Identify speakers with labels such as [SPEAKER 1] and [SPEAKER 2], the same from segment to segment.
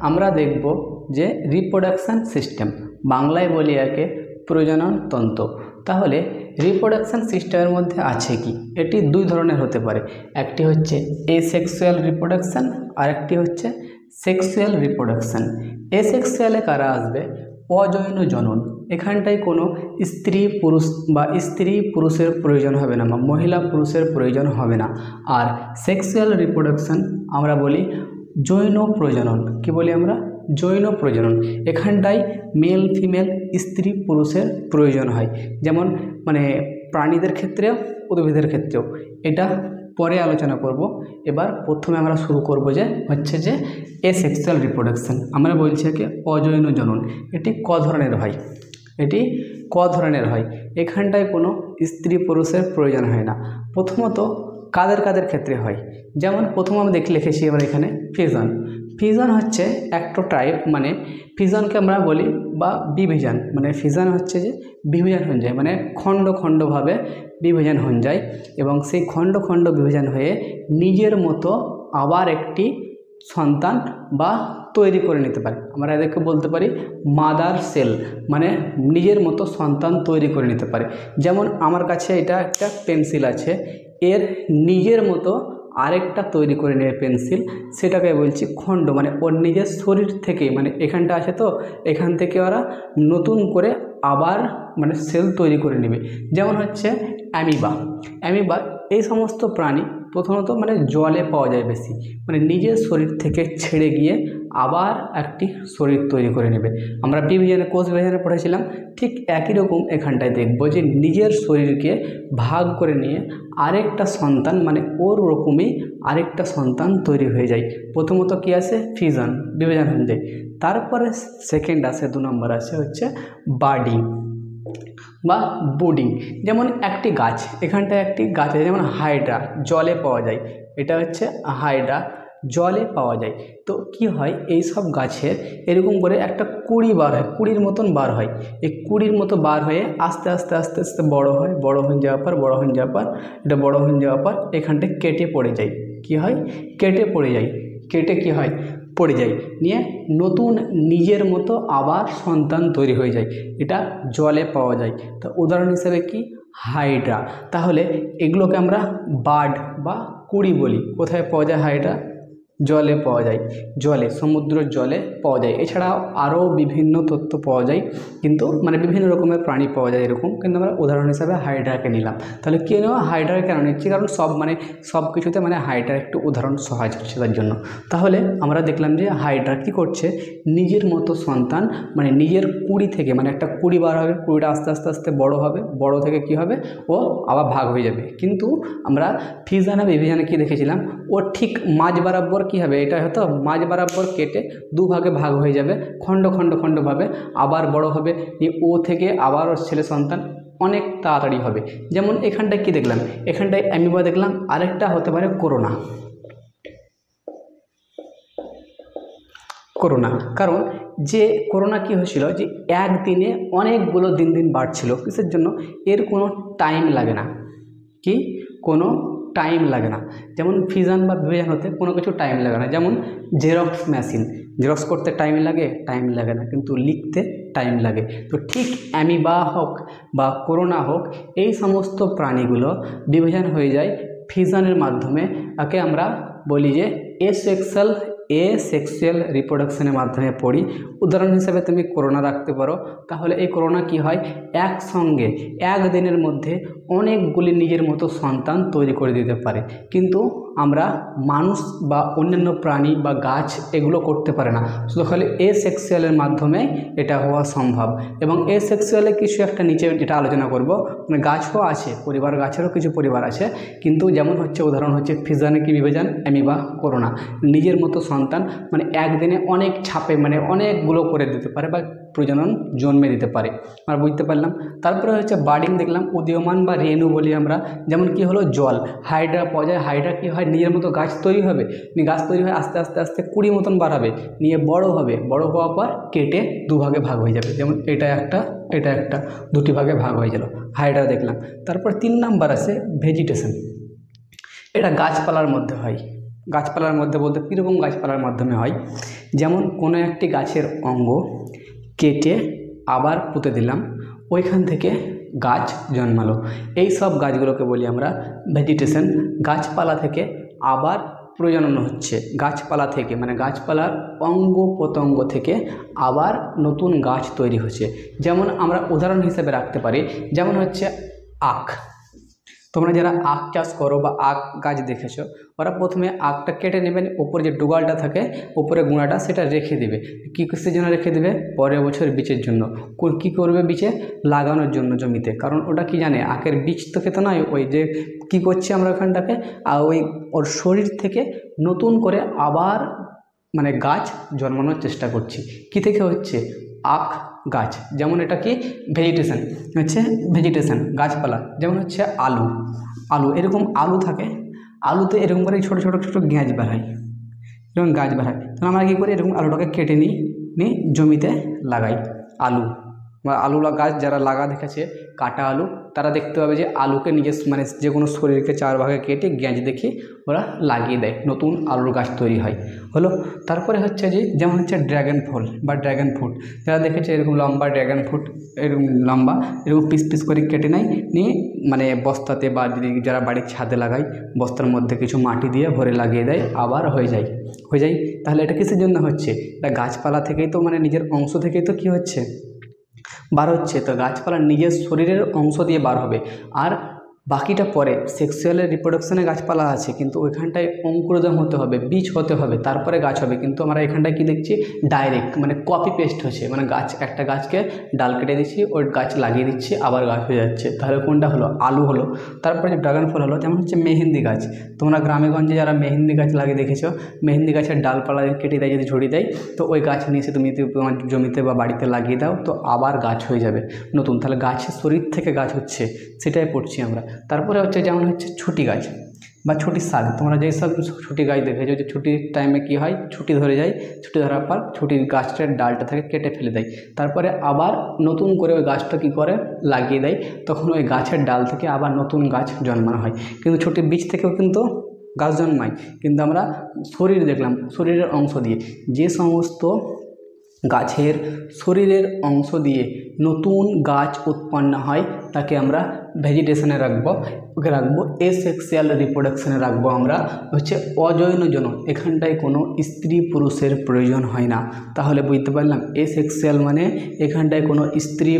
[SPEAKER 1] আমরা দেখব যে রিপ্রোডাকশান সিস্টেম, বাংলায় বলি একে প্রজনন তন্ত্র। তাহলে রিপ্রোডাকশান সিস্টেমের মধ্যে আছে কি? এটি দুই ধরনের হতে পারে, একটি হচ্ছে এসেক্সুয়াল রিপ্রোডাকশান আর একটি হচ্ছে সেক্সুয়াল রিপ্রোডাকশান। এসেক্সুয়ালে কারা আসবে? অযৌন জনন, এখানটায় কোনো স্ত্রী পুরুষ বা স্ত্রী পুরুষের প্রয়োজন হবে না বা মহিলা পুরুষের প্রয়োজন হবে না। আর সেক্সুয়াল রিপ্রোডাকশান আমরা বলি যৌন প্রজনন। কি বলি আমরা? যৌন প্রজনন। এখানটায় মেল ফিমেল স্ত্রী পুরুষের প্রয়োজন হয়, যেমন মানে প্রাণীদের ক্ষেত্রেও উদ্ভিদের ক্ষেত্রেও। এটা পরে আলোচনা করব। এবার প্রথমে আমরা শুরু করব যে এসেক্সুয়াল রিপ্রোডাকশান। আমরা বলছি একে অযৌন জনন। এটি ক ধরনের হয়? এটি ক ধরনের হয়? এখানটায় কোনো স্ত্রী পুরুষের প্রয়োজন হয় না। প্রথমত কাদের কাদের ক্ষেত্রে হয়? যেমন প্রথম আমি লিখেছি এবার এখানে ফিউশন। ফিউশন হচ্ছে একটা টাইপ, মানে ফিউশনকে আমরা বলি বা বিভাজন, মানে ফিউশন হচ্ছে যে বিভাজন হয়ে যায়, মানে খণ্ড খণ্ডভাবে বিভাজন হয়ে যায় এবং সেই খণ্ড খণ্ড বিভাজন হয়ে নিজের মতো আবার একটি সন্তান বা তৈরি করে নিতে পারে। আমরা এদেরকে বলতে পারি মাদার সেল, মানে নিজের মতো সন্তান তৈরি করে নিতে পারে। যেমন আমার কাছে এটা একটা পেন্সিল আছে, এর নিজের মতো আরেকটা তৈরি করে নেবে পেন্সিল, সেটাকে বলছি খণ্ড, মানে ওর নিজের শরীর থেকে, মানে এখানটা আছে তো এখান থেকে ওরা নতুন করে আবার মানে সেল তৈরি করে নেবে। যেমন হচ্ছে অ্যামিবা। এই সমস্ত প্রাণী প্রথমত মানে জলে পাওয়া যায় বেশি, মানে নিজের শরীর থেকে ছেড়ে গিয়ে আবার একটি শরীর তৈরি করে নেবে। আমরা বিভাজনে কোষ বিভাজনে পড়েছিলাম, ঠিক একই রকম এখানটায় দেখব যে নিজের শরীরকে ভাগ করে নিয়ে আরেকটা সন্তান, মানে ওর রকমই আরেকটা সন্তান তৈরি হয়ে যায়। প্রথমত কি আসে? ফিউশন, বিভাজন হয়ে যায়। তারপরে সেকেন্ড আসে, 2 নম্বর আসে হচ্ছে বার্ডিং বা বুডিং। যেমন একটি গাছ, এখানটায় একটি গাছ আছে যেমন হাইড্রা, জলে পাওয়া যায়। এটা হচ্ছে হাইড্রা, জলে পাওয়া যায়। তো কি হয়, এই সব গাছের এরকম করে একটা কুঁড়ি বার হয়, কুঁড়ির মতন বার হয়। এই কুঁড়ির মতো বার হয়ে আস্তে আস্তে আস্তে আস্তে বড় হয়, বড় হয়ে যাওয়ার পর এটা বড় হয়ে যাওয়ার পর এখানটায় কেটে পড়ে যায়। কি হয়? কেটে পড়ে যায়। কেটে কি হয়? পড়ে যায়, নিয়ে নতুন নিজের মতো আবার সন্তান তৈরি হয়ে যায়। এটা জলে পাওয়া যায়। তো উদাহরণ হিসেবে কি? হাইড্রা। তাহলে এগুলোকে আমরা বার্ড বা কুঁড়ি বলি। কোথায় পাওয়া যায় হাইড্রা? জলে পাওয়া যায়, জলে, সমুদ্রের জলে পাওয়া যায়। এছাড়াও আরও বিভিন্ন তথ্য পাওয়া যায়, কিন্তু মানে বিভিন্ন রকমের প্রাণী পাওয়া যায় এরকম, কিন্তু আমরা উদাহরণ হিসাবে হাইড্রাকে নিলাম। তাহলে কে নেওয়া? হাইড্রাকে কেন নিচ্ছি? কারণ সব কিছুতে মানে হাইড্রা একটু উদাহরণ সহজ হচ্ছে তার জন্য। তাহলে আমরা দেখলাম যে হাইড্রা কী করছে, নিজের মতো সন্তান, মানে নিজের কুঁড়ি থেকে, মানে একটা কুঁড়ি বার হবে, কুঁড়িটা আস্তে আস্তে আস্তে বড় হবে, বড় থেকে কি হবে? ও আবার ভাগ হয়ে যাবে। কিন্তু আমরা ফিউশনে বিভাজনে কি দেখেছিলাম? ও ঠিক মাঝ বরাবর কি হবে? এটা হয়তো মাঝ বরাবর কেটে দুভাগে ভাগ হয়ে যাবে, খণ্ড খণ্ড খণ্ডভাবে আবার বড় হবে, ও থেকে আবার ওর ছেলে সন্তান অনেক তাড়াতাড়ি হবে। যেমন এখানটায় কি দেখলাম? এখানটায় অ্যামিবা দেখলাম, আরেকটা হতে পারে করোনা। কারণ যে করোনা কি হয়েছিল, যে একদিনে অনেকগুলো দিন দিন বাড়ছিল। কিসের জন্য? এর কোনো টাইম লাগে না। কি? কোনো টাইম লাগে না। যেমন ফিউশন বা বিভাজন হতে কোনো কিছু টাইম লাগে না। যেমন জেরক্স মেশিন, জেরক্স করতে টাইম লাগে না, কিন্তু লিখতে টাইম লাগে। তো ঠিক অ্যামিবা হোক বা করোনা হোক, এই সমস্ত প্রাণীগুলো বিভাজন হয়ে যায় ফিউশনের মাধ্যমে। একে আমরা বলি যে এসেক্সুয়াল রিপ্রোডাকশনের মাধ্যমে পড়ি। উদাহরণ হিসেবে তুমি করোনা রাখতে পারো। তাহলে এই করোনা কি হয়? একসঙ্গে একদিনের মধ্যে অনেকগুলি নিজের মতো সন্তান তৈরি করে দিতে পারে, কিন্তু আমরা মানুষ বা অন্যান্য প্রাণী বা গাছ এগুলো করতে পারে না। শুধু খালি এসেক্সুয়ালের মাধ্যমে এটা হওয়া সম্ভব। এবং এসেক্সুয়ালে কিছু একটা নিচে যেটা আলোচনা করব, মানে গাছও আছে, পরিবার, গাছেরও কিছু পরিবার আছে, কিন্তু যেমন হচ্ছে উদাহরণ হচ্ছে ফিউশনে কি বিভাজন? Amoeba, corona. নিজের মতো সন্তান মানে একদিনে অনেক ছাপে, মানে অনেকগুলো করে দিতে পারে বা প্রজনন জন্মে দিতে পারে। আমরা বুঝতে পারলাম। তারপরে হচ্ছে বার্ডিং দেখলাম, উদীয়মান বা রেণু বলি আমরা। যেমন কি হলো? জল, হাইড্রা পাওয়া যায়। হাইড্রা কি হয়? নিজের মতো গাছ তৈরি হবে, গাছ তৈরি হয় আস্তে আস্তে আস্তে কুঁড়ি মতন বার হবে, নিয়ে বড় হবে, বড় হওয়ার পর কেটে দুভাগে ভাগ হয়ে যাবে। যেমন এটা একটা, দুটি ভাগে ভাগ হয়ে গেল, হাইড্রা দেখলাম। তারপর 3 নাম্বার আছে ভেজিটেশন। এটা গাছপালার মধ্যে হয়, গাছপালার মধ্যে বলতে কীরকম গাছপালার মাধ্যমে হয়, যেমন কোনো একটি গাছের অঙ্গ কেটে আবার পুঁতে দিলাম, ওইখান থেকে গাছ জন্মালো। এই সব গাছগুলোকে বলি আমরা ভেজিটেশন। গাছপালা থেকে আবার প্রজনন হচ্ছে, গাছপালা থেকে মানে গাছপালার অঙ্গ প্রত্যঙ্গ থেকে আবার নতুন গাছ তৈরি হচ্ছে। যেমন আমরা উদাহরণ হিসেবে রাখতে পারি, যেমন হচ্ছে আখ। তোমরা যারা আখ চাষ করো বা আখ গাছ দেখেছো, ওরা প্রথমে আখটা কেটে নেবেন, ওপরে যে ডুগালটা থাকে ওপরে গুঁড়াটা সেটা রেখে দেবে। কী কিসের জন্য রেখে দেবে? পরের বছর বীজের জন্য। কী করবে? বীজে লাগানোর জন্য জমিতে। কারণ ওটা কি জানে, আখের বীজ তো খেতে নয়, ওই যে কী করছি আমরা ওখানটাকে, আর ওই ওর শরীর থেকে নতুন করে আবার মানে গাছ জন্মানোর চেষ্টা করছি। কী থেকে হচ্ছে? আখ গাছ। যেমন এটা কি ভেজিটেশন হচ্ছে, ভেজিটেশন গাছপালা। যেমন হচ্ছে আলু, আলু এরকম আলু থাকে, আলুতে এরকম করে ছোটো ছোটো ছোটো গাছ বাড়ায়, যেমন গাছ বাড়ায়। তাহলে আমরা কী করি? এরকম আলুটাকে কেটে নিই জমিতে লাগাই। আলু বা আলু গাছ যারা লাগা দেখেছে কাটা আলু, তারা দেখতে পাবে যে আলুকে নিজের মানে যে কোনো শরীরকে 4 ভাগে কেটে গ্যাঁজ দেখে ওরা লাগিয়ে দেয়, নতুন আলুর গাছ তৈরি হয়। হলো। তারপরে হচ্ছে যে যেমন হচ্ছে ড্র্যাগন ফল বা ড্র্যাগন ফ্রুট, যারা দেখেছে এরকম লম্বা ড্র্যাগন ফ্রুট, এরকম লম্বা এরকম পিস পিস করে কেটে নেয়, নিয়ে মানে বস্তাতে বা যারা বাড়ির ছাদে লাগায় বস্তার মধ্যে কিছু মাটি দিয়ে ভরে লাগিয়ে দেয়, আবার হয়ে যায়। তাহলে এটা কিসের জন্য হচ্ছে? এটা গাছপালা থেকেই তো মানে নিজের অংশ থেকেই তো কী হচ্ছে? বার হচ্ছে। তো গাছপালা নিজের শরীরের অংশ দিয়ে বার হবে। আর বাকিটা পরে সেক্সুয়াল রিপ্রোডাকশনে গাছপালা আছে, কিন্তু ওইখানটায় অঙ্কুরোদ্গম হতে হবে, বীজ হতে হবে, তারপরে গাছ হবে। কিন্তু আমরা এখানটায় কি দেখছি? ডাইরেক্ট মানে কপি পেস্ট হচ্ছে, মানে গাছ একটা গাছকে ডাল কেটে দিচ্ছি, ওই গাছ লাগিয়ে দিচ্ছি, আবার গাছ হয়ে যাচ্ছে। তাহলে কোনটা হলো? আলু হলো। তারপরে যে ড্রাগন ফল হলো, যেমন হচ্ছে মেহেন্দি গাছ। তোমরা গ্রামেগঞ্জে যারা মেহেন্দি গাছ লাগিয়ে দেখেছো, মেহেন্দি গাছের ডালপালা কেটে দেয়, যদি ঝরিয়ে দেয়, তো ওই গাছ নিয়ে এসে তুমি তোমার জমিতে বা বাড়িতে লাগিয়ে দাও, তো আবার গাছ হয়ে যাবে নতুন। তাহলে গাছের শরীর থেকে গাছ হচ্ছে, সেটাই পড়ছি আমরা। তারপরে হচ্ছে যেমন হচ্ছে ছুটি গাছ বা ছুটির শাক। তোমরা যেই সব ছুটি গাছ দেখেছো যে ছুটির টাইমে কি হয়, ছুটি ধরে যায়, ছুটি ধরার পর ছুটির গাছটার ডালটা থেকে কেটে ফেলে দেয়, তারপরে আবার নতুন করে ওই গাছটা কী করে লাগিয়ে দেয়, তখন ওই গাছের ডাল থেকে আবার নতুন গাছ জন্মানো হয়। কিন্তু ছুটির বীজ থেকেও কিন্তু গাছ জন্মায়। কিন্তু আমরা শরীর দেখলাম, শরীরের অংশ দিয়ে। যে সমস্ত গাছের শরীরের অংশ দিয়ে নতুন গাছ উৎপন্ন হয় তাকে আমরা ভেজিটেশনে রাখবো। ওকে রাখবো এসেক্সুয়াল রিপ্রোডাকশনে রাখবো আমরা হচ্ছে অজৈনজনন। এখানটায় কোনো স্ত্রী পুরুষের প্রয়োজন হয় না। তাহলে বুঝতে পারলাম, এসেক্সুয়াল মানে এখানটায় কোনো স্ত্রী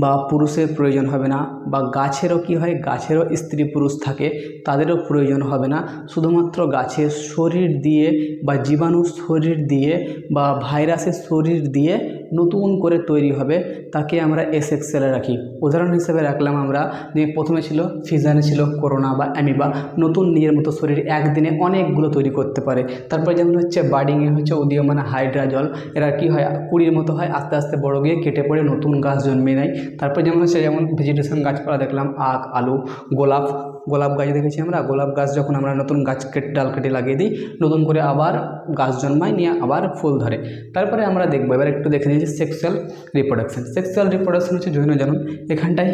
[SPEAKER 1] বা পুরুষের প্রয়োজন হবে না। বা গাছেরও কি হয়, গাছেরও স্ত্রী পুরুষ থাকে, তাদেরও প্রয়োজন হবে না। শুধুমাত্র গাছের শরীর দিয়ে বা জীবাণুর শরীর দিয়ে বা ভাইরাসের শরীর দিয়ে নতুন করে তৈরি হবে, তাকে আমরা এসেক্সুয়ালে রাখি। উদাহরণ হিসেবে রাখলাম আমরা যে প্রথমে ছিল ফিজানে ছিল করোনা বা অ্যামিবা, নতুন নিজের মতো শরীর একদিনে অনেকগুলো তৈরি করতে পারে। তারপরে যেমন হচ্ছে বার্ডিংয়ে হচ্ছে উদীয়মান হাইড্রাজল, এরা কি হয় কুড়ির মতো হয়, আস্তে আস্তে বড় গিয়ে কেটে পড়ে নতুন গাছ জন্মে নেয়। তারপরে যেমন হচ্ছে যেমন ভেজিটেশন গাছপালা দেখলাম, আখ, আলু, গোলাপ গাছ দেখেছি আমরা। গোলাপ গাছ যখন আমরা নতুন গাছ ডাল কেটে লাগিয়ে দিই, নতুন করে আবার গাছ জন্মায়, নিয়ে আবার ফুল ধরে। তারপরে আমরা দেখবো, এবার একটু দেখে নিয়েছি সেক্সুয়াল রিপ্রোডাকশন। সেক্সুয়াল রিপ্রোডাকশন হচ্ছে যৌনজনন। এখানটায়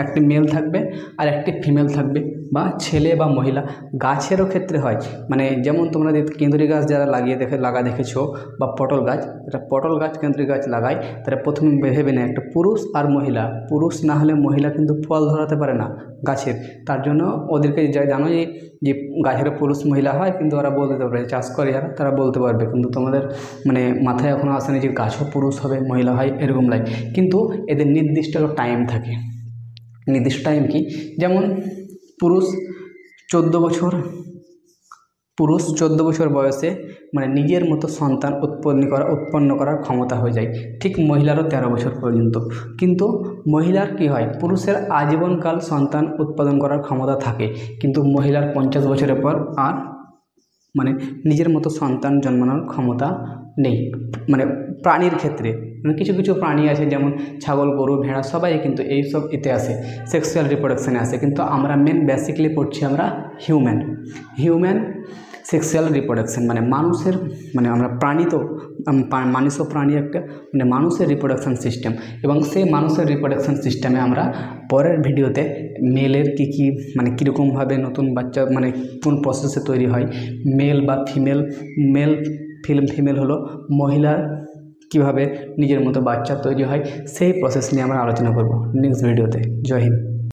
[SPEAKER 1] একটি মেল থাকবে আর একটি ফিমেল থাকবে, বা ছেলে বা মহিলা। গাছেরও ক্ষেত্রে হয়, মানে যেমন তোমরা কেন্দ্রী গাছ যারা লাগা দেখেছো বা পটল গাছ, এটা পটল গাছ কেন্দ্রী গাছ লাগায়, তারা প্রথমে ভেবে নেয় একটা পুরুষ আর মহিলা। পুরুষ না হলে মহিলা কিন্তু ফল ধরাতে পারে না গাছের। তার জন্য ওদেরকে জানো যে গাছের পুরুষ মহিলা হয়, কিন্তু ওরা বলতে পারবে, চাষ করে যারা তারা বলতে পারবে। কিন্তু তোমাদের মানে মাথায় এখনও আসেনি যে গাছও পুরুষ হবে মহিলা হয় এরকম লাগে। কিন্তু এদের নির্দিষ্ট টাইম থাকে। নির্দিষ্ট টাইম কি? যেমন পুরুষ 14 বছর বয়সে মানে নিজের মতো সন্তান উৎপন্ন করার ক্ষমতা হয়ে যায়। ঠিক মহিলারও 13 বছর পর্যন্ত। কিন্তু মহিলার কি হয়, পুরুষের আজীবনকাল সন্তান উৎপাদন করার ক্ষমতা থাকে, কিন্তু মহিলার 50 বছরের পর আর মানে নিজের মতো সন্তান জন্মানোর ক্ষমতা নেই। মানে প্রাণীর ক্ষেত্রে মানে কিছু কিছু প্রাণী আছে, যেমন ছাগল, গরু, ভেড়া, সবাই কিন্তু এইসব এতে আসে, সেক্সুয়াল রিপ্রোডাকশানে আসে। কিন্তু আমরা বেসিকলি পড়ছি আমরা হিউম্যান সেক্সুয়াল রিপ্রোডাকশান, মানে মানুষের মানে আমরা প্রাণী তো মানুষও প্রাণী একটা, মানে মানুষের রিপ্রোডাকশান সিস্টেম, এবং সেই মানুষের রিপ্রোডাকশান সিস্টেমে আমরা পরের ভিডিওতে মেলের কী মানে কীরকমভাবে নতুন বাচ্চা মানে কোন প্রসেসে তৈরি হয়, মেল বা ফিমেল, ফিমেল হলো মহিলার কীভাবে নিজের মতো বাচ্চা তৈরি হয়, সেই প্রসেস নিয়ে আমরা আলোচনা করব নেক্সট ভিডিওতে। জয় হিন্দ।